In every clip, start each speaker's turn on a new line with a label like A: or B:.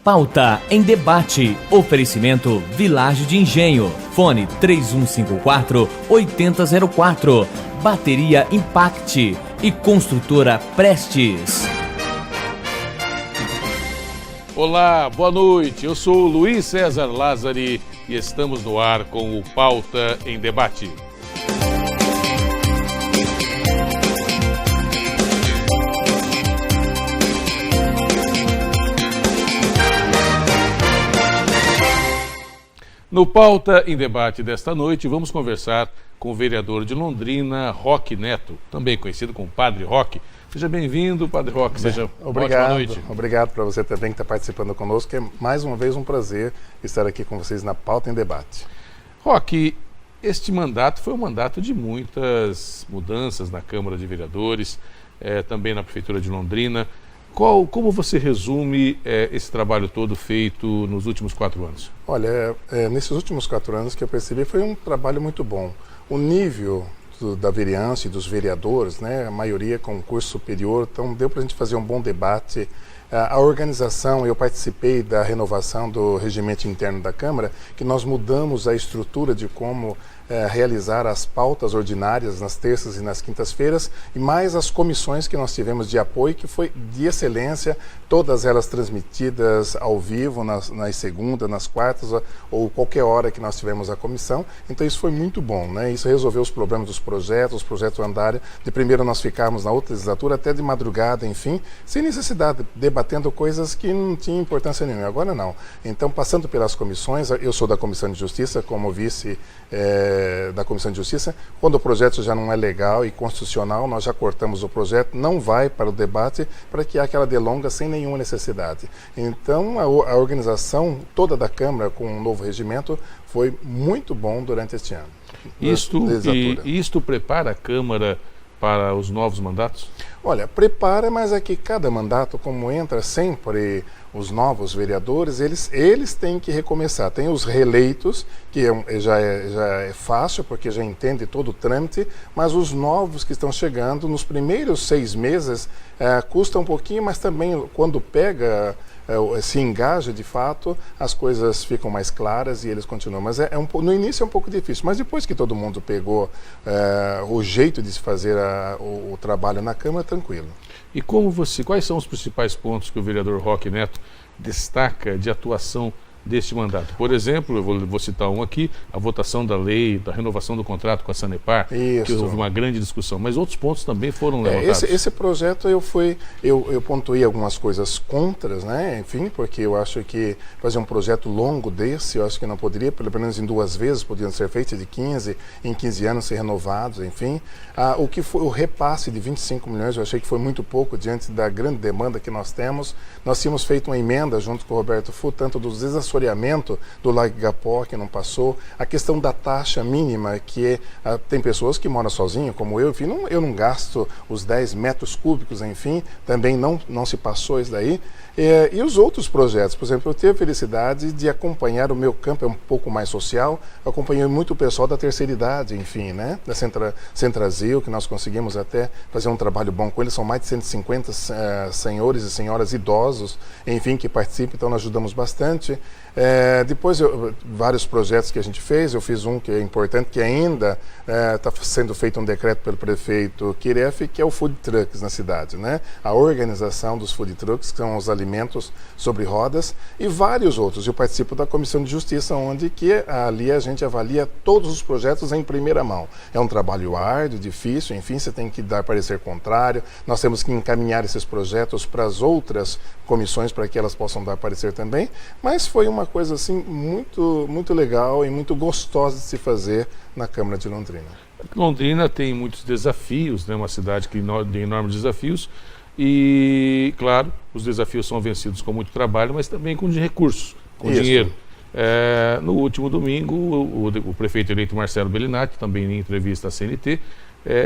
A: Pauta em debate. Oferecimento Vilagem de Engenho. Fone 3154-8004. Bateria Impact e Construtora Prestes.
B: Olá, boa noite. Eu sou Luiz César Lázari e estamos no ar com o Pauta em Debate. No Pauta em Debate desta noite, vamos conversar com o vereador de Londrina, Roque Neto, também conhecido como Padre Roque. Seja bem-vindo, Padre Roque. Seja
C: obrigado,
B: ótima noite.
C: Obrigado para você também que está participando conosco. É mais uma vez um prazer estar aqui com vocês na Pauta em Debate.
B: Roque, este mandato foi um mandato de muitas mudanças na Câmara de Vereadores, também na Prefeitura de Londrina. Como você resume esse trabalho todo feito nos últimos 4 anos?
C: Olha, nesses últimos 4 anos que eu percebi foi um trabalho muito bom. O nível da vereança e dos vereadores, né, a maioria com curso superior, então deu para a gente fazer um bom debate. A organização, eu participei da renovação do regimento interno da Câmara, que nós mudamos a estrutura de como realizar as pautas ordinárias nas terças e nas quintas-feiras, e mais as comissões que nós tivemos de apoio, que foi de excelência, todas elas transmitidas ao vivo, nas segundas, nas quartas, ou qualquer hora que nós tivemos a comissão. Então isso foi muito bom, né? Isso resolveu os problemas dos projetos, os projetos andaram. De primeiro nós ficávamos na outra legislatura, até de madrugada, enfim, sem necessidade, debatendo coisas que não tinham importância nenhuma. Agora não. Então, passando pelas comissões, eu sou da Comissão de Justiça, como vice da Comissão de Justiça. Quando o projeto já não é legal e constitucional, nós já cortamos o projeto, não vai para o debate, para que aquela delonga sem nenhuma necessidade. Então, a organização toda da Câmara, com um novo regimento, foi muito bom durante este ano.
B: Isto prepara a Câmara para os novos mandatos?
C: Olha, prepara, mas é que cada mandato, como entra sempre os novos vereadores, eles têm que recomeçar. Tem os reeleitos, que já é fácil, porque já entende todo o trâmite, mas os novos que estão chegando, nos primeiros 6 meses, custa um pouquinho, mas também quando pega, se engaja de fato, as coisas ficam mais claras e eles continuam. Mas no início é um pouco difícil, mas depois que todo mundo pegou o jeito de se fazer o trabalho na Câmara, tranquilo.
B: E quais são os principais pontos que o vereador Roque Neto destaca de atuação deste mandato? Por exemplo, eu vou citar um aqui, a votação da lei, da renovação do contrato com a Sanepar, que houve uma grande discussão, mas outros pontos também foram levantados.
C: Esse projeto eu pontuei algumas coisas contras, né? Enfim, porque eu acho que fazer um projeto longo desse, eu acho que não poderia, pelo menos em 2 vezes, podiam ser feitos de 15 em 15 anos, ser renovados, enfim. O que foi o repasse de 25 milhões, eu achei que foi muito pouco diante da grande demanda que nós temos. Nós tínhamos feito uma emenda junto com o Roberto Fu, tanto dos assoreamento do Lago Igapó, que não passou, a questão da taxa mínima, que tem pessoas que moram sozinhas, como eu, enfim, eu não gasto os 10 metros cúbicos, enfim, também não se passou isso daí. E os outros projetos, por exemplo, eu tive a felicidade de acompanhar o meu campo, é um pouco mais social, acompanhei muito o pessoal da terceira idade, enfim, né, da Centrazil, que nós conseguimos até fazer um trabalho bom com eles, são mais de 150 senhores e senhoras idosos, enfim, que participam, então nós ajudamos bastante. Depois, vários projetos que a gente fez, eu fiz um que é importante, que ainda está sendo feito um decreto pelo prefeito Kiref, que é o Food Trucks na cidade, né? A organização dos Food Trucks, que são os alimentos sobre rodas, e vários outros. Eu participo da Comissão de Justiça, onde ali a gente avalia todos os projetos em primeira mão. É um trabalho árduo, difícil, enfim, você tem que dar parecer contrário, nós temos que encaminhar esses projetos para as outras comissões para que elas possam dar parecer também, mas foi uma coisa assim muito, muito legal e muito gostosa de se fazer na Câmara de Londrina.
B: Londrina tem muitos desafios, né? Uma cidade que tem enormes desafios e, claro, os desafios são vencidos com muito trabalho, mas também com recursos, com dinheiro. No último domingo, o prefeito eleito Marcelo Bellinati, também em entrevista à CNT,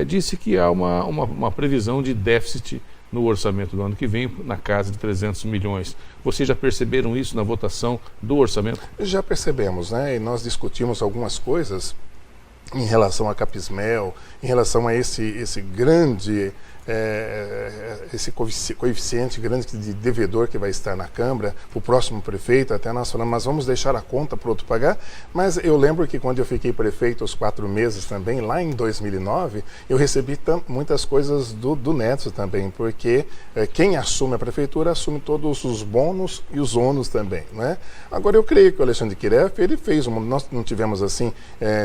B: disse que há uma previsão de déficit no orçamento do ano que vem, na casa de 300 milhões. Vocês já perceberam isso na votação do orçamento?
C: Já percebemos, né? E nós discutimos algumas coisas em relação a Capismel, em relação a esse grande esse coeficiente grande de devedor que vai estar na Câmara, o próximo prefeito, até nós falamos, mas vamos deixar a conta para o outro pagar. Mas eu lembro que quando eu fiquei prefeito, os 4 meses também, lá em 2009, eu recebi muitas coisas do Neto também, porque quem assume a prefeitura assume todos os bônus e os ônus também, né? Agora, eu creio que o Alexandre Kireff, ele fez, nós não tivemos assim,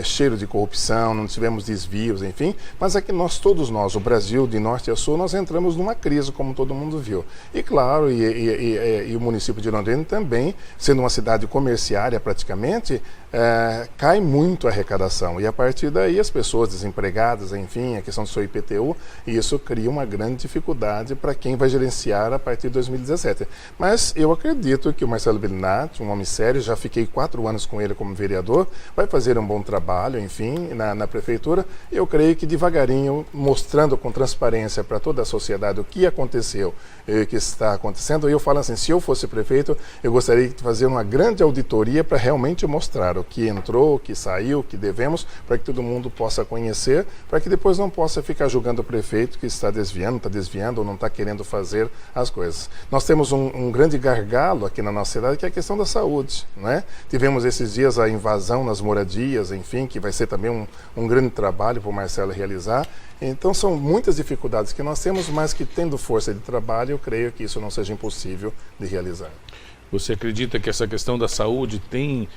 C: cheiro de corrupção, não tivemos desvios, enfim, mas é que todos nós, o Brasil, de norte a sul, nós entramos numa crise, como todo mundo viu. E claro, e o município de Londrina também, sendo uma cidade comerciária praticamente, cai muito a arrecadação. E a partir daí as pessoas desempregadas, enfim, a questão do seu IPTU, e isso cria uma grande dificuldade para quem vai gerenciar a partir de 2017. Mas eu acredito que o Marcelo Bellinati, um homem sério, já fiquei 4 anos com ele como vereador, vai fazer um bom trabalho, enfim, na prefeitura. Eu creio que devagarinho, mostrando com transparência para toda a sociedade o que aconteceu e o que está acontecendo, eu falo assim, se eu fosse prefeito, eu gostaria de fazer uma grande auditoria para realmente mostrar o que entrou, o que saiu, o que devemos, para que todo mundo possa conhecer, para que depois não possa ficar julgando o prefeito que está desviando ou não está querendo fazer as coisas. Nós temos um grande gargalo aqui na nossa cidade, que é a questão da saúde, né? Tivemos esses dias a invasão nas moradias, enfim, que vai ser também um grande trabalho para o Marcelo realizar. Então são muitas dificuldades que nós temos, mas que tendo força de trabalho, eu creio que isso não seja impossível de realizar.
B: Você acredita que essa questão da saúde tem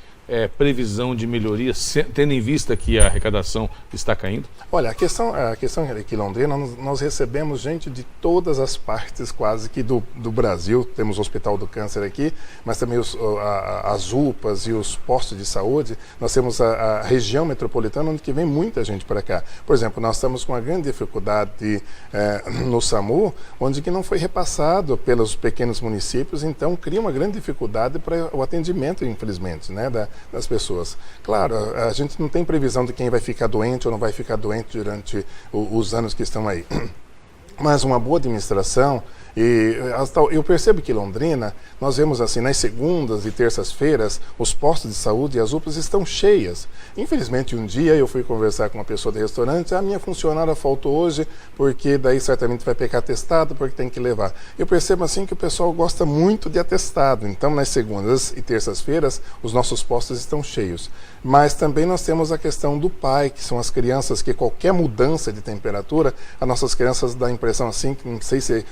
B: previsão de melhoria, tendo em vista que a arrecadação está caindo?
C: Olha, a questão aqui em Londrina, nós recebemos gente de todas as partes quase que do Brasil. Temos o Hospital do Câncer aqui, mas também as UPAs e os postos de saúde. Nós temos a região metropolitana, onde que vem muita gente para cá. Por exemplo, nós estamos com uma grande dificuldade no SAMU, onde que não foi repassado pelos pequenos municípios, então cria uma grande dificuldade para o atendimento, infelizmente, né, das pessoas. Claro, a gente não tem previsão de quem vai ficar doente ou não vai ficar doente durante os anos que estão aí. Mas uma boa administração, e eu percebo que em Londrina, nós vemos assim, nas segundas e terças-feiras, os postos de saúde e as UPAs estão cheias. Infelizmente, um dia eu fui conversar com uma pessoa do restaurante, a minha funcionária faltou hoje, porque daí certamente vai pegar atestado, porque tem que levar. Eu percebo assim que o pessoal gosta muito de atestado, então nas segundas e terças-feiras, os nossos postos estão cheios. Mas também nós temos a questão do pai, que são as crianças que qualquer mudança de temperatura, as nossas crianças dão a impressão assim, que não sei se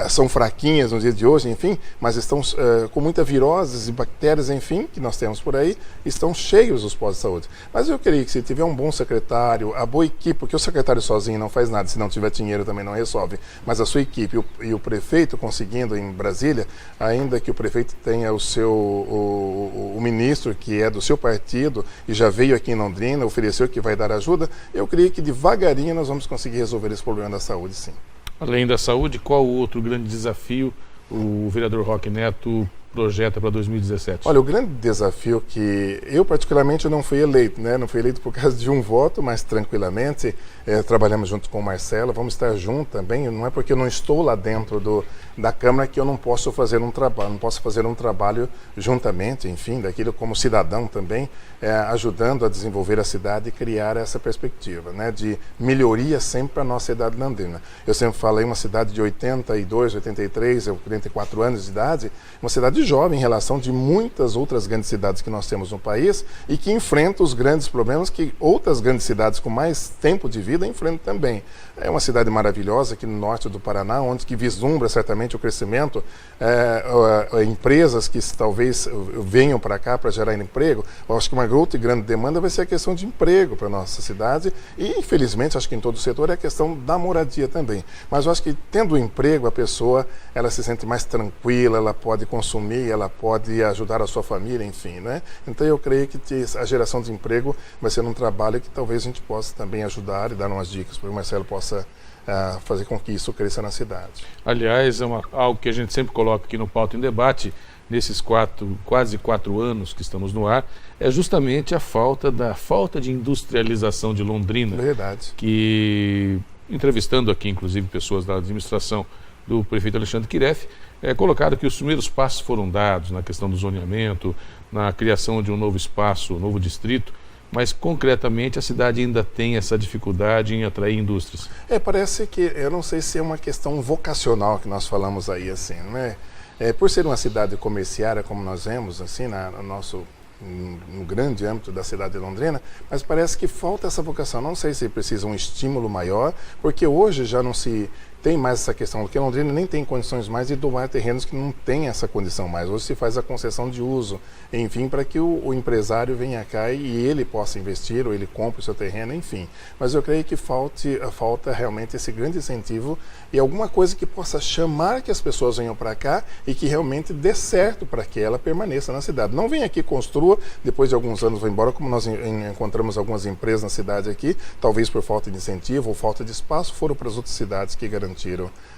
C: são fraquinhas no dia de hoje, enfim, mas estão com muita viroses e bactérias, enfim, que nós temos por aí, estão cheios os postos de saúde. Mas eu creio que se tiver um bom secretário, a boa equipe, porque o secretário sozinho não faz nada, se não tiver dinheiro também não resolve, mas a sua equipe e o prefeito conseguindo em Brasília, ainda que o prefeito tenha o ministro que é do seu partido e já veio aqui em Londrina, ofereceu que vai dar ajuda, eu creio que devagarinho nós vamos conseguir resolver esse problema da saúde, sim.
B: Além da saúde, qual o outro grande desafio o vereador Roque Neto projeta para 2017?
C: Olha, o grande desafio que eu particularmente não fui eleito, né? Não fui eleito por causa de um voto, mas tranquilamente trabalhamos junto com o Marcelo, vamos estar juntos também, não é porque eu não estou lá dentro da Câmara que eu não posso fazer um trabalho, não posso fazer um trabalho juntamente, enfim, daquilo como cidadão também, ajudando a desenvolver a cidade e criar essa perspectiva, né? De melhoria sempre para a nossa cidade de Londrina. Eu sempre falei uma cidade de 82, 83, 84 anos de idade, uma cidade jovem em relação de muitas outras grandes cidades que nós temos no país e que enfrenta os grandes problemas que outras grandes cidades com mais tempo de vida enfrentam também. É uma cidade maravilhosa aqui no norte do Paraná, onde que vislumbra certamente o crescimento, empresas que talvez venham para cá para gerar emprego. Eu acho que uma outra grande demanda vai ser a questão de emprego para a nossa cidade e, infelizmente, acho que em todo o setor é a questão da moradia também. Mas eu acho que tendo emprego, a pessoa ela se sente mais tranquila, ela pode consumir, ela pode ajudar a sua família, enfim, né? Então eu creio que a geração de emprego vai ser um trabalho que talvez a gente possa também ajudar e dar umas dicas para que o Marcelo possa fazer com que isso cresça na cidade.
B: Aliás, é algo que a gente sempre coloca aqui no Pauta em Debate, nesses quase 4 anos que estamos no ar, é justamente a falta de industrialização de Londrina.
C: Verdade.
B: Que, entrevistando aqui, inclusive, pessoas da administração do prefeito Alexandre Kireff, colocaram que os primeiros passos foram dados na questão do zoneamento, na criação de um novo espaço, um novo distrito, mas concretamente a cidade ainda tem essa dificuldade em atrair indústrias.
C: Parece que, eu não sei se é uma questão vocacional que nós falamos aí, assim, né? Por ser uma cidade comerciária, como nós vemos, assim, no grande âmbito da cidade de Londrina, mas parece que falta essa vocação. Não sei se precisa um estímulo maior, porque hoje já não se tem mais essa questão, porque Londrina nem tem condições mais de doar terrenos que não tem essa condição mais. Hoje se faz a concessão de uso, enfim, para que o empresário venha cá e ele possa investir, ou ele compre o seu terreno, enfim. Mas eu creio que falta realmente esse grande incentivo e alguma coisa que possa chamar que as pessoas venham para cá e que realmente dê certo para que ela permaneça na cidade. Não venha aqui, construa, depois de alguns anos vai embora, como nós encontramos algumas empresas na cidade aqui, talvez por falta de incentivo ou falta de espaço, foram para as outras cidades que garantiram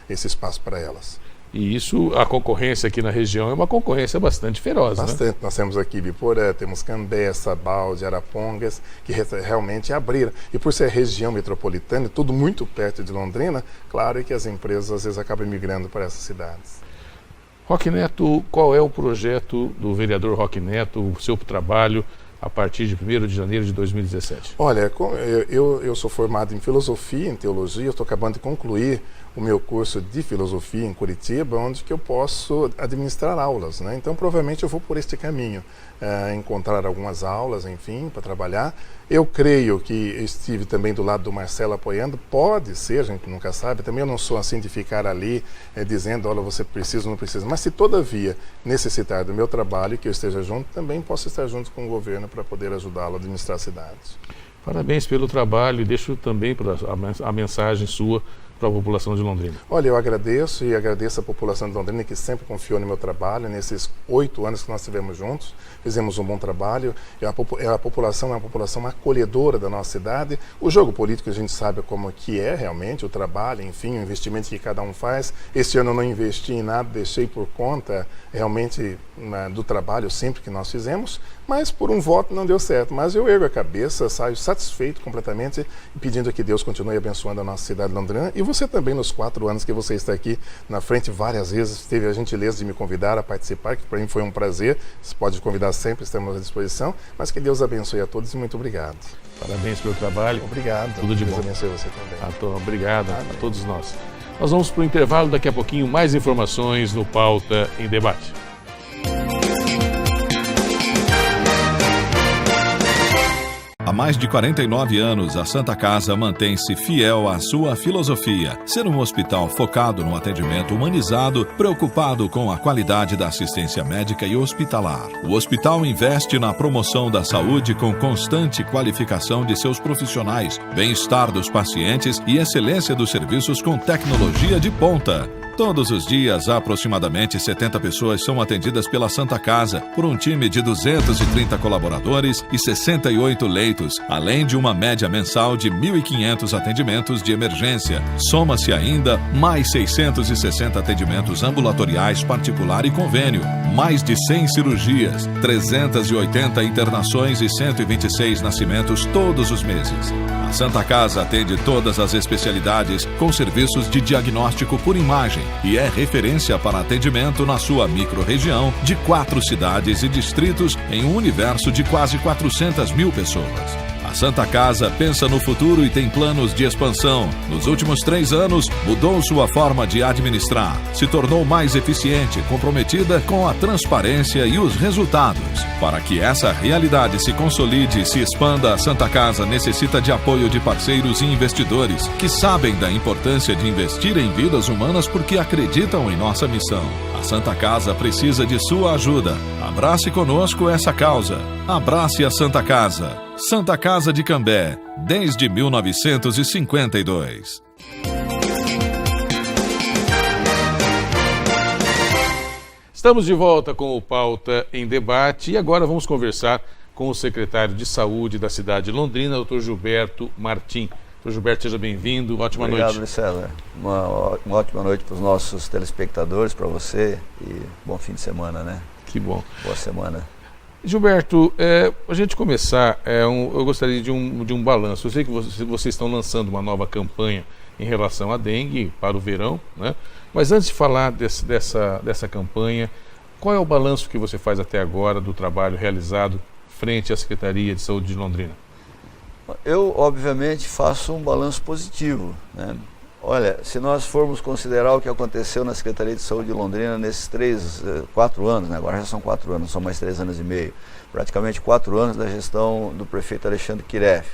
C: esse espaço para elas.
B: E isso, a concorrência aqui na região é uma concorrência bastante feroz,
C: Bastante.
B: Né?
C: Nós temos aqui Biporã, temos Cambé, Sabalde, Arapongas, que realmente abriram. E por ser região metropolitana, tudo muito perto de Londrina, claro que as empresas às vezes acabam migrando para essas cidades.
B: Roque Neto, qual é o projeto do vereador Roque Neto, o seu trabalho a partir de 1º de janeiro de 2017?
C: Olha, eu sou formado em filosofia, em teologia, eu estou acabando de concluir o meu curso de filosofia em Curitiba, onde que eu posso administrar aulas, né? Então, provavelmente eu vou por este caminho, encontrar algumas aulas, enfim, para trabalhar. Eu creio que estive também do lado do Marcelo apoiando, pode ser, a gente nunca sabe, também eu não sou assim de ficar ali dizendo, olha, você precisa ou não precisa, mas se todavia necessitar do meu trabalho, que eu esteja junto, também posso estar junto com o governo para poder ajudá-lo a administrar a cidade.
B: Parabéns pelo trabalho e deixo também a mensagem sua para a população de Londrina.
C: Olha, eu agradeço e agradeço a população de Londrina que sempre confiou no meu trabalho. Nesses 8 anos que nós estivemos juntos, fizemos um bom trabalho. A população é uma população acolhedora da nossa cidade. O jogo político a gente sabe como que é realmente, o trabalho, enfim, o investimento que cada um faz. Este ano eu não investi em nada, deixei por conta realmente do trabalho sempre que nós fizemos, mas por um voto não deu certo. Mas eu ergo a cabeça, saio satisfeito completamente, pedindo que Deus continue abençoando a nossa cidade de Londrina. E você também, nos 4 anos que você está aqui na frente, várias vezes teve a gentileza de me convidar a participar, que para mim foi um prazer. Você pode convidar sempre, estamos à disposição. Mas que Deus abençoe a todos e muito obrigado.
B: Parabéns pelo trabalho.
C: Obrigado.
B: Tudo de bom.
C: Deus abençoe você também.
B: Obrigado a todos nós. Nós vamos para o intervalo, daqui a pouquinho mais informações no Pauta em Debate.
D: Há mais de 49 anos, a Santa Casa mantém-se fiel à sua filosofia, ser um hospital focado no atendimento humanizado, preocupado com a qualidade da assistência médica e hospitalar. O hospital investe na promoção da saúde com constante qualificação de seus profissionais, bem-estar dos pacientes e excelência dos serviços com tecnologia de ponta. Todos os dias, aproximadamente 70 pessoas são atendidas pela Santa Casa, por um time de 230 colaboradores e 68 leitos, além de uma média mensal de 1.500 atendimentos de emergência. Soma-se ainda mais 660 atendimentos ambulatoriais particular e convênio, mais de 100 cirurgias, 380 internações e 126 nascimentos todos os meses. A Santa Casa atende todas as especialidades com serviços de diagnóstico por imagem e é referência para atendimento na sua microrregião de 4 cidades e distritos em um universo de quase 400 mil pessoas. A Santa Casa pensa no futuro e tem planos de expansão. Nos últimos 3 anos, mudou sua forma de administrar, se tornou mais eficiente, comprometida com a transparência e os resultados. Para que essa realidade se consolide e se expanda, a Santa Casa necessita de apoio de parceiros e investidores que sabem da importância de investir em vidas humanas porque acreditam em nossa missão. A Santa Casa precisa de sua ajuda. Abrace conosco essa causa. Abrace a Santa Casa. Santa Casa de Cambé, desde 1952.
B: Estamos de volta com o Pauta em Debate e agora vamos conversar com o secretário de Saúde da cidade de Londrina, Dr. Gilberto Martim. Dr. Gilberto, seja bem-vindo. Ótima noite.
E: Obrigado, César. Uma ótima noite para os nossos telespectadores, para você e bom fim de semana, né?
B: Que bom.
E: Boa semana.
B: Gilberto, a gente começar, eu gostaria de um balanço. Eu sei que vocês estão lançando uma nova campanha em relação à dengue para o verão, né? Mas antes de falar dessa campanha, qual é o balanço que você faz até agora do trabalho realizado frente à Secretaria de Saúde de Londrina?
E: Eu, obviamente, faço um balanço positivo, né? Olha, se nós formos considerar o que aconteceu na Secretaria de Saúde de Londrina nesses 4 anos, né? Agora já são 4 anos, são mais 3 anos e meio, praticamente 4 anos da gestão do prefeito Alexandre Quiref.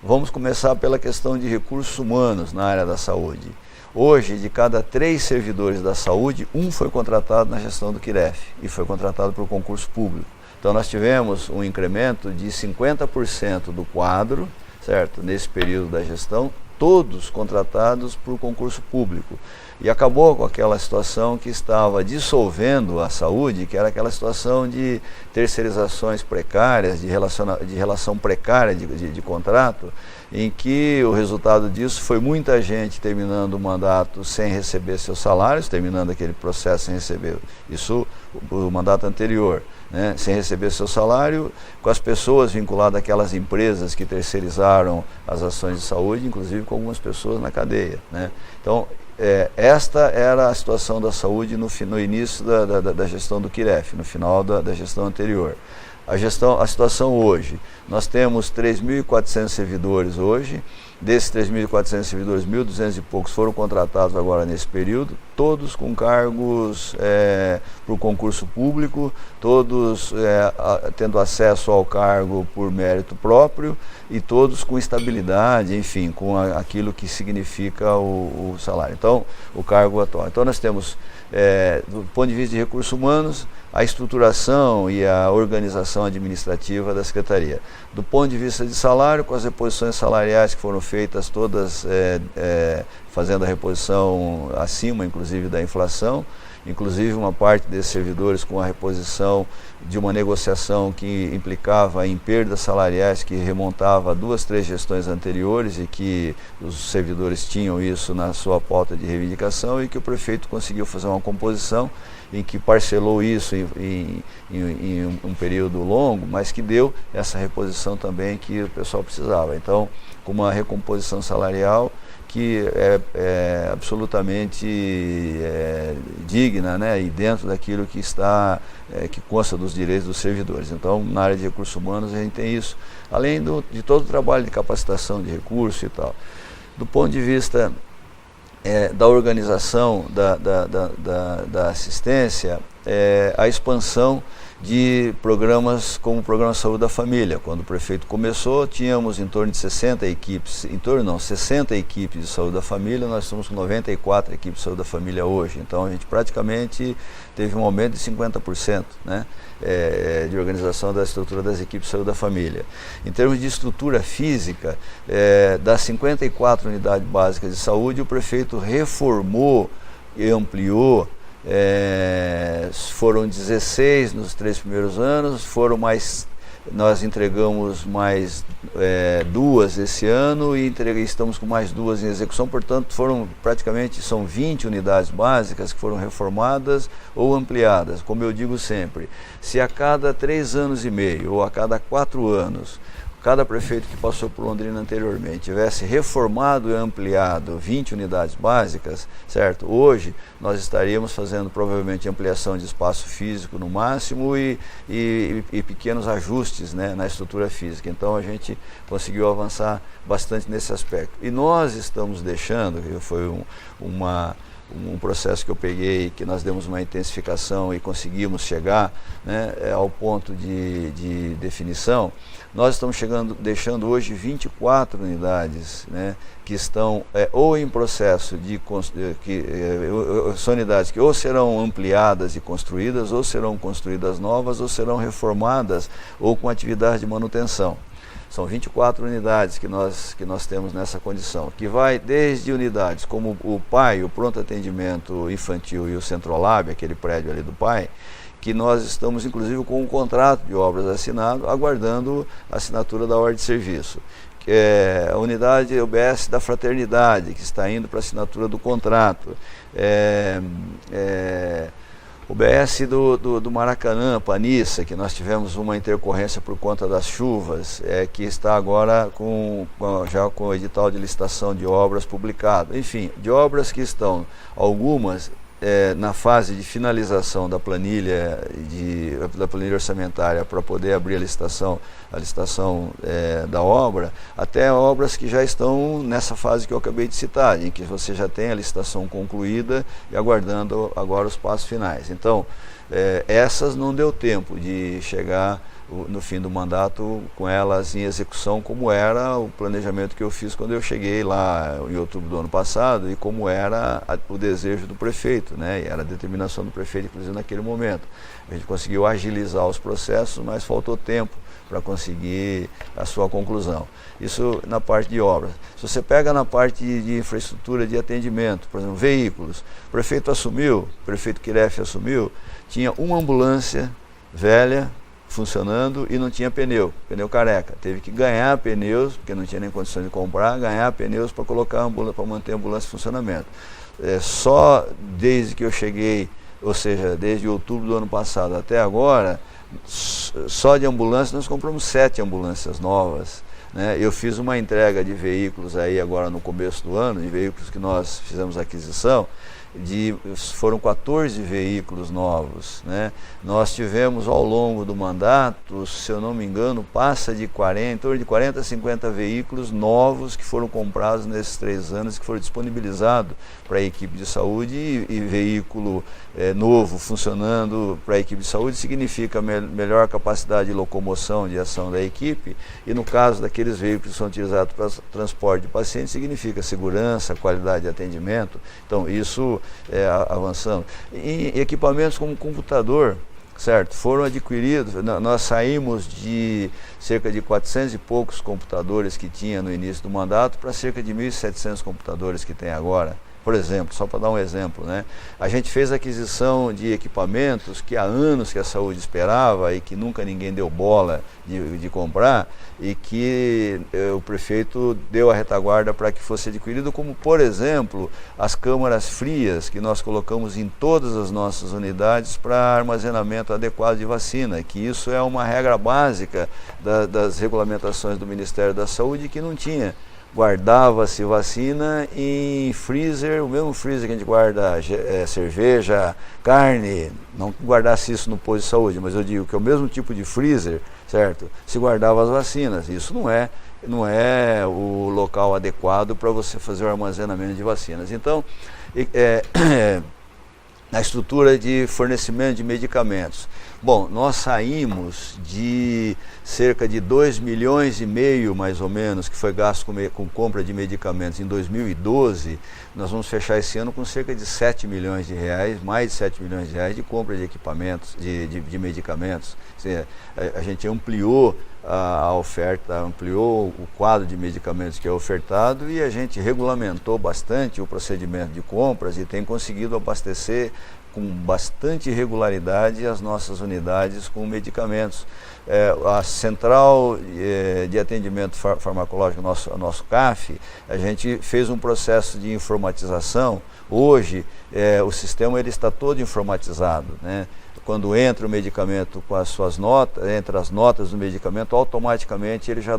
E: Vamos começar pela questão de recursos humanos na área da saúde. Hoje, de cada 3 servidores da saúde, 1 foi contratado na gestão do Quiref e foi contratado por concurso público. Então nós tivemos um incremento de 50% do quadro, certo? Nesse período da gestão, todos contratados por concurso público. E acabou com aquela situação que estava dissolvendo a saúde, que era aquela situação de terceirizações precárias, de relação precária de contrato, em que o resultado disso foi muita gente terminando o mandato sem receber seus salários, terminando aquele processo sem receber, isso o mandato anterior, né, sem receber seu salário, com as pessoas vinculadas àquelas empresas que terceirizaram as ações de saúde, inclusive com algumas pessoas na cadeia, né. Então, esta era a situação da saúde no início da gestão do Quiref, no final da gestão anterior. A situação hoje, nós temos 3.400 servidores hoje, desses 3.400 servidores, 1.200 e poucos foram contratados agora nesse período, todos com cargos por concurso público, todos tendo acesso ao cargo por mérito próprio e todos com estabilidade, enfim, com aquilo que significa o salário. Então, o cargo atual. Então, nós temos, do ponto de vista de recursos humanos, a estruturação e a organização administrativa da Secretaria. Do ponto de vista de salário, com as reposições salariais que foram feitas todas fazendo a reposição acima, inclusive, da inflação, inclusive uma parte desses servidores com a reposição de uma negociação que implicava em perdas salariais que remontava a 2, 3 gestões anteriores e que os servidores tinham isso na sua pauta de reivindicação e que o prefeito conseguiu fazer uma composição em que parcelou isso em um período longo, mas que deu essa reposição também que o pessoal precisava. Então, com uma recomposição salarial que é absolutamente digna, né, e dentro daquilo que está, que consta dos direitos dos servidores. Então, na área de recursos humanos, a gente tem isso, além de todo o trabalho de capacitação de recursos e tal. Do ponto de vista da organização da assistência, a expansão de programas como o Programa Saúde da Família. Quando o prefeito começou, tínhamos em torno de 60 equipes, 60 equipes de saúde da família, nós estamos com 94 equipes de saúde da família hoje. Então a gente praticamente teve um aumento de 50%, né, de organização da estrutura das equipes de saúde da família. Em termos de estrutura física, das 54 unidades básicas de saúde, o prefeito reformou e ampliou. Foram 16 nos 3 primeiros anos, nós entregamos mais 2 esse ano e estamos com mais 2 em execução, portanto são 20 unidades básicas que foram reformadas ou ampliadas. Como eu digo sempre, se a cada 3 anos e meio ou a cada 4 anos cada prefeito que passou por Londrina anteriormente tivesse reformado e ampliado 20 unidades básicas, certo? Hoje nós estaríamos fazendo provavelmente ampliação de espaço físico no máximo e pequenos ajustes, né, na estrutura física. Então a gente conseguiu avançar bastante nesse aspecto. E nós estamos deixando, que foi um processo que eu peguei, que nós demos uma intensificação e conseguimos chegar, né, ao ponto de definição. Nós estamos deixando hoje 24 unidades, né, que estão ou em processo são unidades que ou serão ampliadas e construídas, ou serão construídas novas, ou serão reformadas, ou com atividade de manutenção. São 24 unidades que nós temos nessa condição, que vai desde unidades como o PAI, o Pronto Atendimento Infantil, e o Centrolab, aquele prédio ali do PAI, que nós estamos inclusive com um contrato de obras assinado, aguardando a assinatura da ordem de serviço. Que é a unidade UBS da Fraternidade, que está indo para a assinatura do contrato. UBS do Maracanã, Panissa, que nós tivemos uma intercorrência por conta das chuvas, que está agora já com o edital de licitação de obras publicado. Enfim, de obras que estão, algumas na fase de finalização da planilha orçamentária para poder abrir a licitação da obra, até obras que já estão nessa fase que eu acabei de citar, em que você já tem a licitação concluída e aguardando agora os passos finais. Então, essas não deu tempo de chegar no fim do mandato com elas em execução, como era o planejamento que eu fiz quando eu cheguei lá em outubro do ano passado e como era o desejo do prefeito, né? E era a determinação do prefeito, inclusive naquele momento. A gente conseguiu agilizar os processos, mas faltou tempo para conseguir a sua conclusão. Isso na parte de obras. Se você pega na parte de infraestrutura de atendimento, por exemplo, veículos, o prefeito Kiref assumiu, tinha uma ambulância velha funcionando e não tinha pneu careca. Teve que ganhar pneus, porque não tinha nem condição de comprar, ganhar pneus para colocar para manter a ambulância em funcionamento. Só desde que eu cheguei, ou seja, desde outubro do ano passado até agora, só de ambulância nós compramos 7 ambulâncias novas, né? Eu fiz uma entrega de veículos aí agora no começo do ano, de veículos que nós fizemos aquisição, foram 14 veículos novos, né? Nós tivemos ao longo do mandato, se eu não me engano, passa de 40 a 50 veículos novos que foram comprados nesses 3 anos, que foram disponibilizados para a equipe de saúde, e veículo novo funcionando para a equipe de saúde significa melhor capacidade de locomoção, de ação da equipe, e no caso daqueles veículos que são utilizados para transporte de pacientes, significa segurança, qualidade de atendimento. Então isso avançando. Em equipamentos como computador, certo? Foram adquiridos, nós saímos de cerca de 400 e poucos computadores que tinha no início do mandato para cerca de 1.700 computadores que tem agora. Por exemplo, só para dar um exemplo, né? A gente fez aquisição de equipamentos que há anos que a saúde esperava e que nunca ninguém deu bola de comprar, e que o prefeito deu a retaguarda para que fosse adquirido, como, por exemplo, as câmaras frias que nós colocamos em todas as nossas unidades para armazenamento adequado de vacina, que isso é uma regra básica das regulamentações do Ministério da Saúde, que não tinha. Guardava-se vacina em freezer, o mesmo freezer que a gente guarda cerveja, carne, não guardasse isso no posto de saúde, mas eu digo que é o mesmo tipo de freezer, certo? Se guardava as vacinas. Isso não é o local adequado para você fazer o armazenamento de vacinas. Então, na estrutura de fornecimento de medicamentos. Bom, nós saímos de cerca de 2,5 milhões, mais ou menos, que foi gasto com compra de medicamentos em 2012, nós vamos fechar esse ano com cerca de 7 milhões de reais, mais de 7 milhões de reais de compra de equipamentos, de medicamentos. A gente ampliou a oferta, ampliou o quadro de medicamentos que é ofertado, e a gente regulamentou bastante o procedimento de compras e tem conseguido abastecer com bastante regularidade as nossas unidades com medicamentos. A central de atendimento farmacológico, a nosso CAF, a gente fez um processo de informatização. Hoje o sistema ele está todo informatizado, né? Quando entra o medicamento com as suas notas, entra as notas do medicamento, automaticamente ele já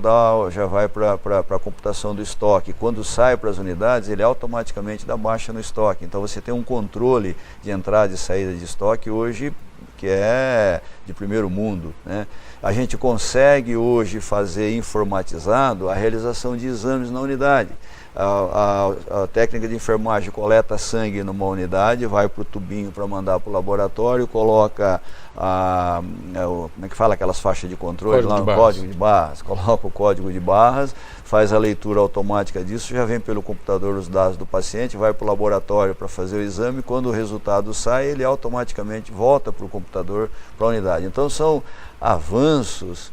E: vai para a computação do estoque. Quando sai para as unidades, ele automaticamente dá baixa no estoque. Então você tem um controle de entrada e saída de estoque hoje que é de primeiro mundo, né? A gente consegue hoje fazer informatizado a realização de exames na unidade. A técnica de enfermagem coleta sangue numa unidade, vai para o tubinho para mandar para o laboratório, coloca como é que fala, aquelas faixas de controle lá no código de barras, coloca o código de barras, faz a leitura automática disso, já vem pelo computador os dados do paciente, vai para o laboratório para fazer o exame, quando o resultado sai, ele automaticamente volta para o computador, para a unidade. Então são avanços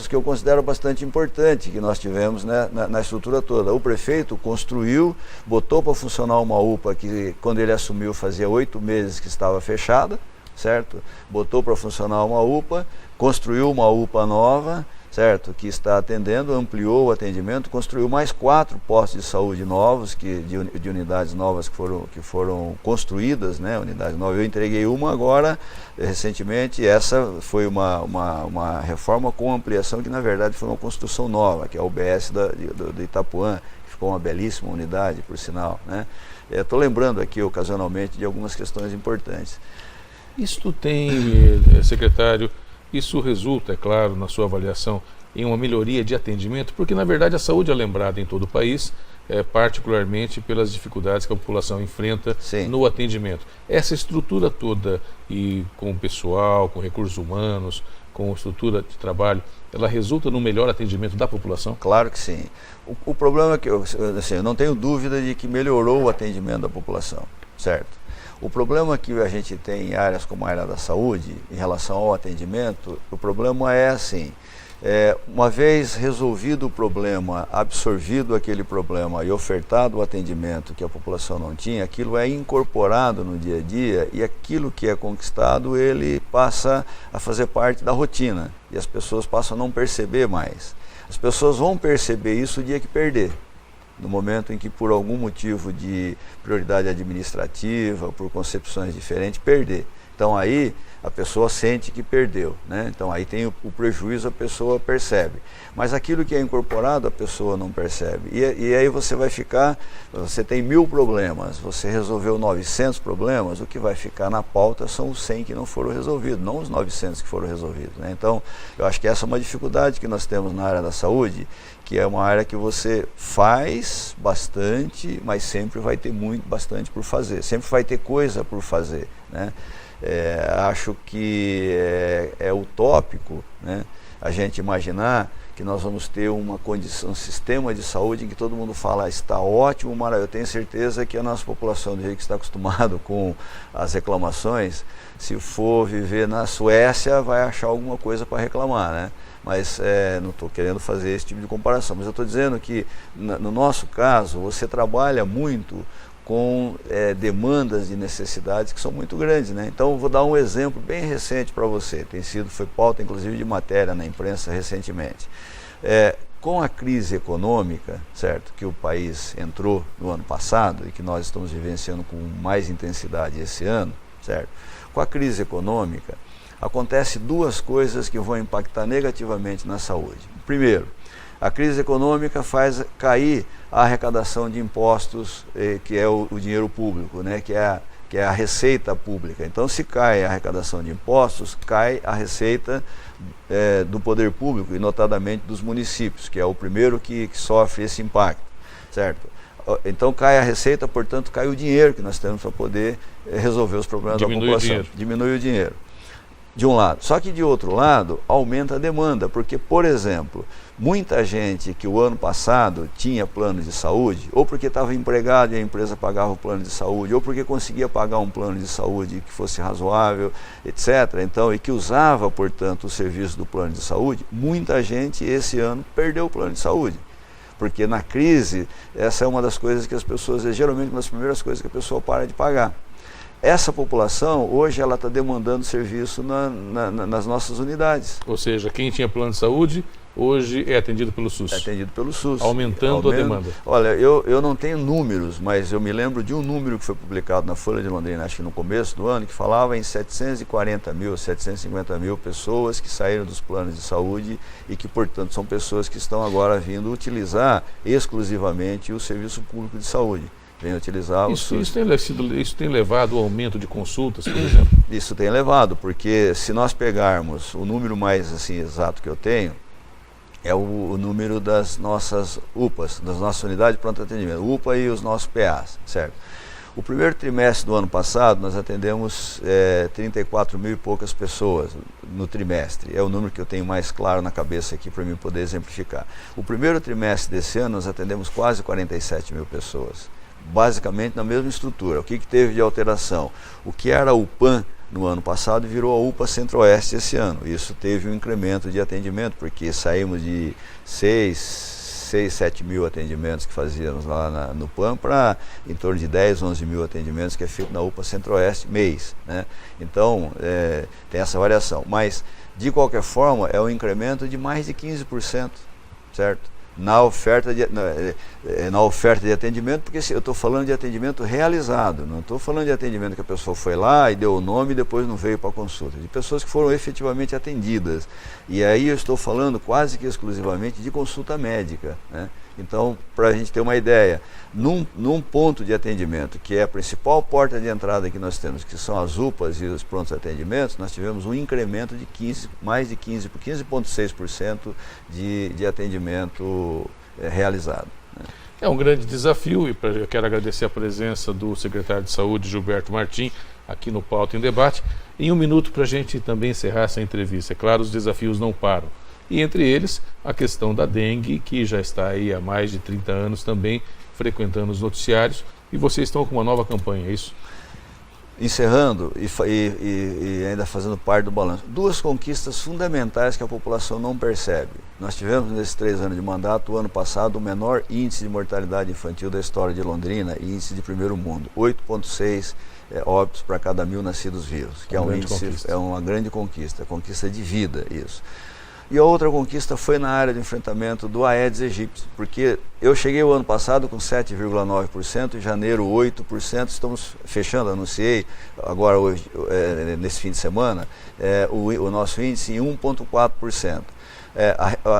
E: que eu considero bastante importante que nós tivemos, né, na estrutura toda. O prefeito construiu, botou para funcionar uma UPA que quando ele assumiu fazia 8 meses que estava fechada, certo? Botou para funcionar uma UPA, construiu uma UPA nova, certo? Que está atendendo, ampliou o atendimento, construiu mais 4 postos de saúde novos, de unidades novas que foram construídas, né? Unidades novas. Eu entreguei uma agora, recentemente. Essa foi uma reforma com ampliação, que na verdade foi uma construção nova, que é a UBS do Itapuã, que ficou uma belíssima unidade, por sinal, né? Estou lembrando aqui ocasionalmente de algumas questões importantes.
B: Isto tem, secretário, isso resulta, é claro, na sua avaliação, em uma melhoria de atendimento, porque na verdade a saúde é lembrada em todo o país, particularmente pelas dificuldades que a população enfrenta
E: Sim.
B: no atendimento. Essa estrutura toda, e com o pessoal, com recursos humanos, com estrutura de trabalho, ela resulta no melhor atendimento da população?
E: Claro que sim. O problema é que eu não tenho dúvida de que melhorou o atendimento da população, certo? O problema que a gente tem em áreas como a área da saúde, em relação ao atendimento, o problema é assim, uma vez resolvido o problema, absorvido aquele problema e ofertado o atendimento que a população não tinha, aquilo é incorporado no dia a dia e aquilo que é conquistado, ele passa a fazer parte da rotina e as pessoas passam a não perceber mais. As pessoas vão perceber isso o dia que perder. No momento em que, por algum motivo de prioridade administrativa, por concepções diferentes, perder. Então aí a pessoa sente que perdeu, né? Então aí tem o prejuízo, a pessoa percebe. Mas aquilo que é incorporado, a pessoa não percebe. E aí você vai ficar, você tem 1000 problemas, você resolveu 900 problemas, o que vai ficar na pauta são os 100 que não foram resolvidos, não os 900 que foram resolvidos, né? Então eu acho que essa é uma dificuldade que nós temos na área da saúde, que é uma área que você faz bastante, mas sempre vai ter bastante por fazer, sempre vai ter coisa por fazer, né? Acho que é utópico, né, a gente imaginar que nós vamos ter uma condição, um sistema de saúde em que todo mundo fala, está ótimo, maravilhoso. Eu tenho certeza que a nossa população, do jeito que está acostumado com as reclamações, se for viver na Suécia, vai achar alguma coisa para reclamar, né? Mas não estou querendo fazer esse tipo de comparação, mas eu estou dizendo que, no nosso caso, você trabalha muito com demandas e necessidades que são muito grandes, né? Então eu vou dar um exemplo bem recente para você, foi pauta inclusive de matéria na imprensa recentemente. Com a crise econômica, certo, que o país entrou no ano passado e que nós estamos vivenciando com mais intensidade esse ano, certo? Com a crise econômica, acontece duas coisas que vão impactar negativamente na saúde. Primeiro, a crise econômica faz cair a arrecadação de impostos, que é o dinheiro público, né? que é a receita pública. Então, se cai a arrecadação de impostos, cai a receita do poder público, e notadamente dos municípios, que é o primeiro que sofre esse impacto, certo? Então cai a receita, portanto cai o dinheiro que nós temos para poder resolver os problemas da população. Diminui o dinheiro. De um lado. Só que de outro lado, aumenta a demanda, porque, por exemplo, muita gente que o ano passado tinha plano de saúde, ou porque estava empregado e a empresa pagava o plano de saúde, ou porque conseguia pagar um plano de saúde que fosse razoável, etc., então, e que usava, portanto, o serviço do plano de saúde, muita gente esse ano perdeu o plano de saúde. Porque na crise, essa é uma das coisas que as pessoas, geralmente uma das primeiras coisas que a pessoa para de pagar. Essa população, hoje, ela está demandando serviço nas nossas unidades.
B: Ou seja, quem tinha plano de saúde, hoje é atendido pelo SUS.
E: É atendido pelo SUS.
B: Aumentando a demanda.
E: Olha, eu não tenho números, mas eu me lembro de um número que foi publicado na Folha de Londrina, acho que no começo do ano, que falava em 740 mil, 750 mil pessoas que saíram dos planos de saúde e que, portanto, são pessoas que estão agora vindo utilizar exclusivamente o serviço público de saúde. Vem utilizar o SUS.
B: Isso tem levado ao aumento de consultas, por exemplo?
E: Isso tem levado, porque se nós pegarmos o número mais assim, exato que eu tenho, é o número das nossas UPAs, das nossas unidades de pronto atendimento, UPA e os nossos PAs, certo? O primeiro trimestre do ano passado, nós atendemos 34 mil e poucas pessoas no trimestre. É o número que eu tenho mais claro na cabeça aqui para mim poder exemplificar. O primeiro trimestre desse ano, nós atendemos quase 47 mil pessoas. Basicamente na mesma estrutura. O que teve de alteração? O que era o PAN no ano passado virou a UPA Centro-Oeste esse ano. Isso teve um incremento de atendimento, porque saímos de 7 mil atendimentos que fazíamos lá no PAN para em torno de 10, 11 mil atendimentos que é feito na UPA Centro-Oeste mês, né? Então, tem essa variação. Mas, de qualquer forma, é um incremento de mais de 15%, certo? na oferta de atendimento, porque eu estou falando de atendimento realizado, não estou falando de atendimento que a pessoa foi lá e deu o nome e depois não veio para a consulta, de pessoas que foram efetivamente atendidas. E aí eu estou falando quase que exclusivamente de consulta médica, né? Então, para a gente ter uma ideia, num ponto de atendimento, que é a principal porta de entrada que nós temos, que são as UPAs e os prontos atendimentos, nós tivemos um incremento de mais de 15,6% de atendimento realizado, né?
B: É um grande desafio e eu quero agradecer a presença do secretário de Saúde, Gilberto Martim, aqui no Pauta em Debate. Em um minuto para a gente também encerrar essa entrevista. É claro, os desafios não param. E entre eles, a questão da dengue, que já está aí há mais de 30 anos também frequentando os noticiários. E vocês estão com uma nova campanha, é isso?
E: Encerrando e ainda fazendo parte do balanço, 2 conquistas fundamentais que a população não percebe. Nós tivemos nesses 3 anos de mandato, o ano passado, o menor índice de mortalidade infantil da história de Londrina, índice de primeiro mundo, 8,6 óbitos para cada 1.000 nascidos vivos, que é um índice, é uma grande conquista, conquista de vida isso. E a outra conquista foi na área de enfrentamento do Aedes aegypti, porque eu cheguei o ano passado com 7,9%, em janeiro 8%, estamos fechando, anunciei agora hoje, nesse fim de semana, o nosso índice em 1,4%.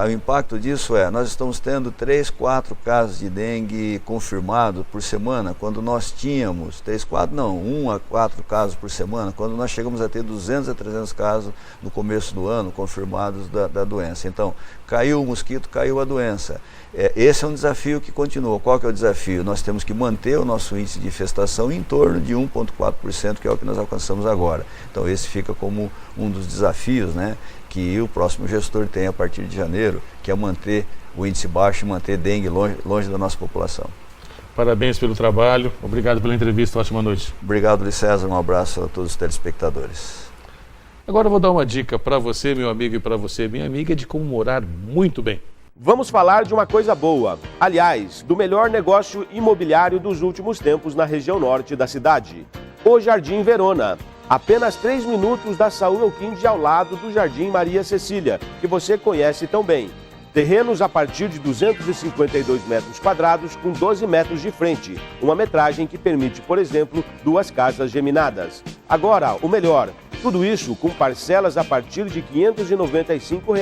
E: O impacto disso nós estamos tendo 3, 4 casos de dengue confirmados por semana, quando nós tínhamos 1 a 4 casos por semana, quando nós chegamos a ter 200 a 300 casos no começo do ano confirmados da doença. Então, caiu o mosquito, caiu a doença. Esse é um desafio que continua. Qual que é o desafio? Nós temos que manter o nosso índice de infestação em torno de 1,4%, que é o que nós alcançamos agora. Então, esse fica como um dos desafios, né, que o próximo gestor tem a partir de janeiro, que é manter o índice baixo e manter dengue longe da nossa população.
B: Parabéns pelo trabalho, obrigado pela entrevista, ótima noite.
E: Obrigado, Luiz César, um abraço a todos os telespectadores.
B: Agora eu vou dar uma dica para você, meu amigo, e para você, minha amiga, de como morar muito bem.
F: Vamos falar de uma coisa boa, aliás, do melhor negócio imobiliário dos últimos tempos na região norte da cidade, o Jardim Verona. Apenas 3 minutos da Saúl Elquinde ao lado do Jardim Maria Cecília, que você conhece tão bem. Terrenos a partir de 252 metros quadrados com 12 metros de frente, uma metragem que permite, por exemplo, 2 casas geminadas. Agora, o melhor, tudo isso com parcelas a partir de R$ 595.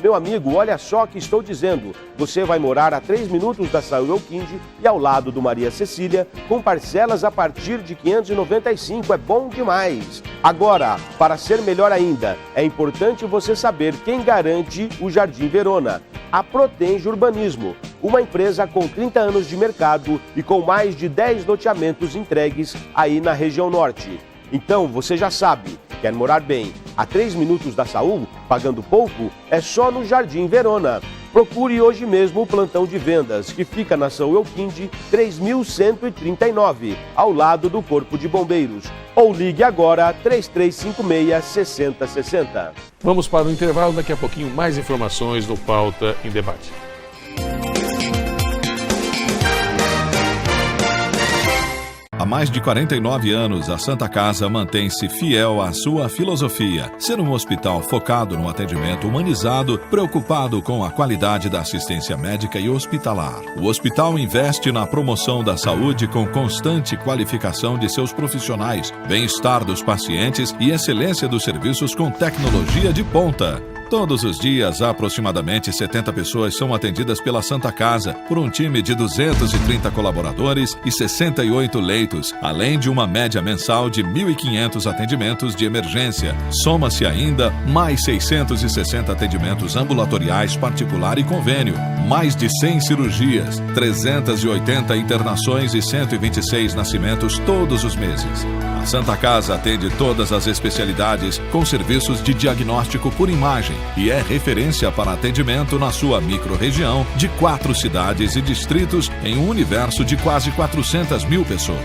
F: Meu amigo, olha só o que estou dizendo. Você vai morar a 3 minutos da Saúl Elquinde e ao lado do Maria Cecília, com parcelas a partir de R$ 595. É bom demais. Agora, para ser melhor ainda, é importante você saber quem garante o Jardim Verona. A Protenge Urbanismo, uma empresa com 30 anos de mercado e com mais de 10 loteamentos entregues aí na região norte. Então, você já sabe, quer morar bem a 3 minutos da Saúl, pagando pouco? É só no Jardim Verona. Procure hoje mesmo o plantão de vendas, que fica na Saúl Elquinde 3139, ao lado do Corpo de Bombeiros. Ou ligue agora 3356-6060.
B: Vamos para o intervalo, daqui a pouquinho mais informações do Pauta em Debate.
D: Há mais de 49 anos, a Santa Casa mantém-se fiel à sua filosofia, ser um hospital focado no atendimento humanizado, preocupado com a qualidade da assistência médica e hospitalar. O hospital investe na promoção da saúde com constante qualificação de seus profissionais, bem-estar dos pacientes e excelência dos serviços com tecnologia de ponta. Todos os dias, aproximadamente 70 pessoas são atendidas pela Santa Casa, por um time de 230 colaboradores e 68 leitos, além de uma média mensal de 1.500 atendimentos de emergência. Soma-se ainda mais 660 atendimentos ambulatoriais particular e convênio, mais de 100 cirurgias, 380 internações e 126 nascimentos todos os meses. A Santa Casa atende todas as especialidades com serviços de diagnóstico por imagem e é referência para atendimento na sua microrregião de 4 cidades e distritos em um universo de quase 400 mil pessoas.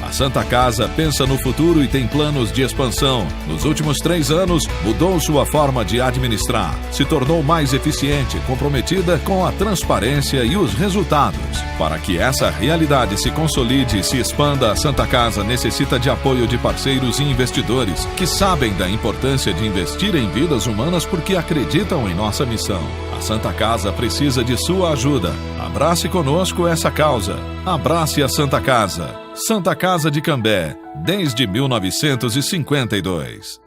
D: A A Santa Casa pensa no futuro e tem planos de expansão. Nos últimos 3 anos, mudou sua forma de administrar. Se tornou mais eficiente, comprometida com a transparência e os resultados. Para que essa realidade se consolide e se expanda, a Santa Casa necessita de apoio de parceiros e investidores que sabem da importância de investir em vidas humanas porque acreditam em nossa missão. A Santa Casa precisa de sua ajuda. Abrace conosco essa causa. Abrace a Santa Casa. Santa Casa de Cambé, desde 1952.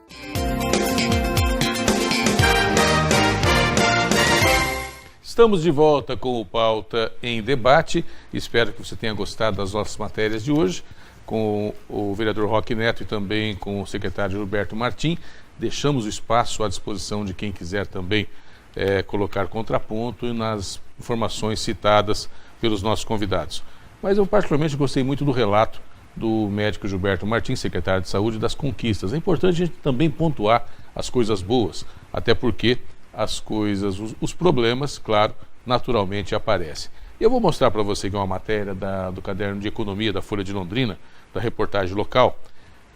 B: Estamos de volta com o Pauta em Debate. Espero que você tenha gostado das nossas matérias de hoje, com o vereador Roque Neto e também com o secretário Gilberto Martim. Deixamos o espaço à disposição de quem quiser também colocar contraponto nas informações citadas pelos nossos convidados. Mas eu particularmente gostei muito do relato do médico Gilberto Martim, secretário de Saúde, das conquistas. É importante a gente também pontuar as coisas boas, até porque as coisas, os problemas, claro, naturalmente aparecem. Eu vou mostrar para você que é uma matéria do Caderno de Economia da Folha de Londrina, da reportagem local,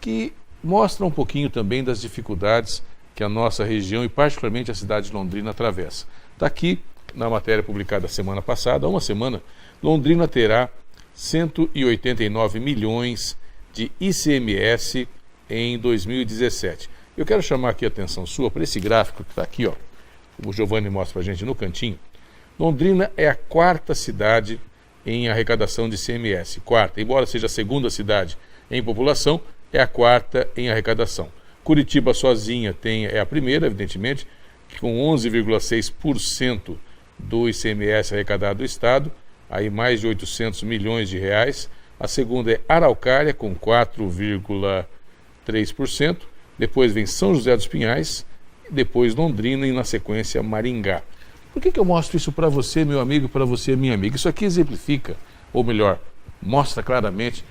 B: que mostra um pouquinho também das dificuldades que a nossa região e particularmente a cidade de Londrina atravessa. Está aqui na matéria publicada semana passada, há uma semana, Londrina terá 189 milhões de ICMS em 2017. Eu quero chamar aqui a atenção sua para esse gráfico que está aqui, ó, como o Giovanni mostra para a gente no cantinho. Londrina é a 4ª cidade em arrecadação de ICMS. 4ª, embora seja a 2ª cidade em população, é a 4ª em arrecadação. Curitiba sozinha é a primeira, evidentemente, com 11,6% do ICMS arrecadado do Estado, aí mais de 800 milhões de reais. A segunda é Araucária, com 4,3%. Depois vem São José dos Pinhais, depois Londrina e, na sequência, Maringá. Por que eu mostro isso para você, meu amigo, e para você, minha amiga? Isso aqui exemplifica, ou melhor, mostra claramente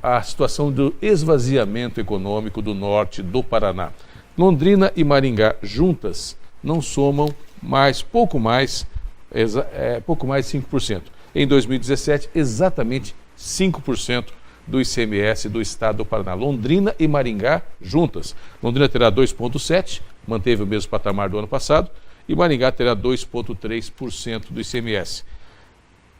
B: a situação do esvaziamento econômico do norte do Paraná. Londrina e Maringá juntas não somam pouco mais de 5%. Em 2017, exatamente 5% do ICMS do estado do Paraná. Londrina e Maringá juntas. Londrina terá 2,7%, manteve o mesmo patamar do ano passado, e Maringá terá 2,3% do ICMS.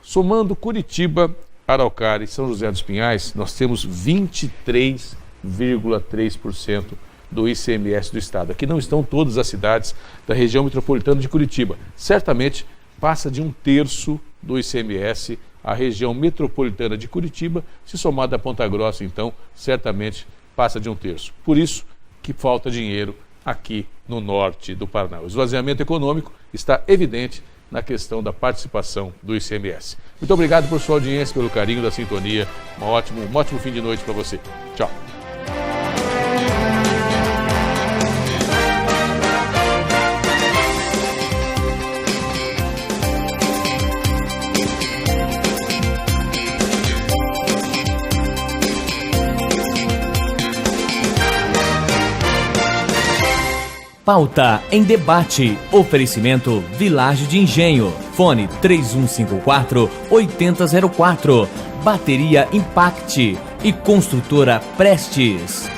B: Somando Curitiba, Araucária e São José dos Pinhais, nós temos 23,3% do ICMS do estado. Aqui não estão todas as cidades da região metropolitana de Curitiba. Certamente passa de 1/3 do ICMS a região metropolitana de Curitiba, se somada a Ponta Grossa, então, certamente passa de 1/3. Por isso que falta dinheiro aqui no norte do Paraná. O esvaziamento econômico está evidente na questão da participação do ICMS. Muito obrigado por sua audiência, pelo carinho da sintonia. Um ótimo fim de noite para você. Tchau.
A: Pauta em Debate. Oferecimento Vilagem de Engenho. Fone 3154-8004. Bateria Impact e Construtora Prestes.